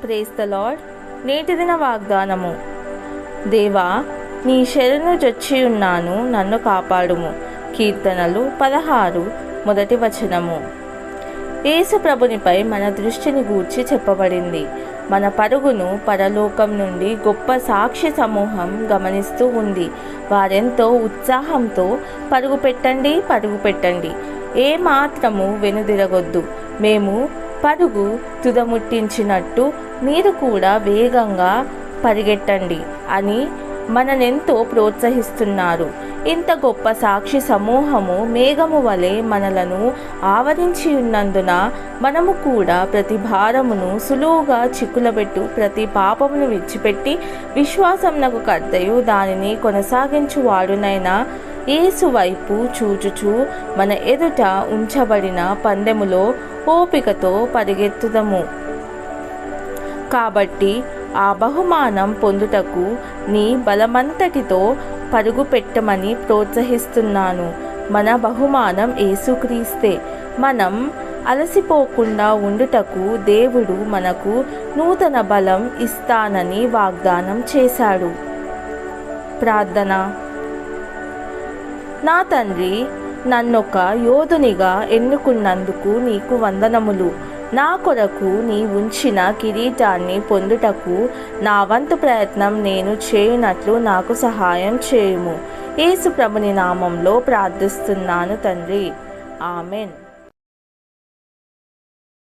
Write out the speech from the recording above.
Praise the lord. నేటి దిన వాగ్దానము. దేవా, నీ శరణు జొచ్చి ఉన్నాను, నన్ను కాపాడుము. కీర్తనలు 16 మొదటి వచనము. యేసు ప్రభునిపై మన దృష్టిని గూర్చి చెప్పబడింది. మన పరుగును పరలోకం నుండి గొప్ప సాక్షి సమూహం గమనిస్తూ ఉంది. వారెంతో ఉత్సాహంతో పరుగు పెట్టండి, ఏ మాత్రము వెనుదిరగొద్దు. మేము పరుగు తుదముట్టించినట్టు మీరు కూడా వేగంగా పరిగెట్టండి అని మననెంతో ప్రోత్సహిస్తున్నారు. ఇంత గొప్ప సాక్షి సమూహము మేఘము వలె మనలను ఆవరించి ఉన్నందున మనము కూడా ప్రతి భారమును సులువుగా చిక్కులబెట్టు ప్రతి పాపమును విడిచిపెట్టి విశ్వాసమునకు కర్తయు దానిని కొనసాగించువాడునైన యేసు వైపు చూచుచూ మన ఎదుట ఉంచబడిన పందెములో ఓపికతో పరిగెత్తుదము. కాబట్టి ఆ బహుమానం పొందుటకు నీ బలమంతటితో పరుగు పెట్టమని ప్రోత్సహిస్తున్నాను. మన బహుమానం యేసుక్రీస్తే. మనం అలసిపోకుండా ఉండుటకు దేవుడు మనకు నూతన బలం ఇస్తానని వాగ్దానం చేశాడు. ప్రార్థన. నా తండ్రి, నన్నొక యోధునిగా ఎన్నుకున్నందుకు నీకు వందనములు. నా కొరకు నీ ఉంచిన కిరీటాన్ని పొందుటకు నా వంతు ప్రయత్నం నేను చేయునట్లు నాకు సహాయం చేయుము. యేసు ప్రభుని నామంలో ప్రార్థిస్తున్నాను తండ్రి. ఆమెన్.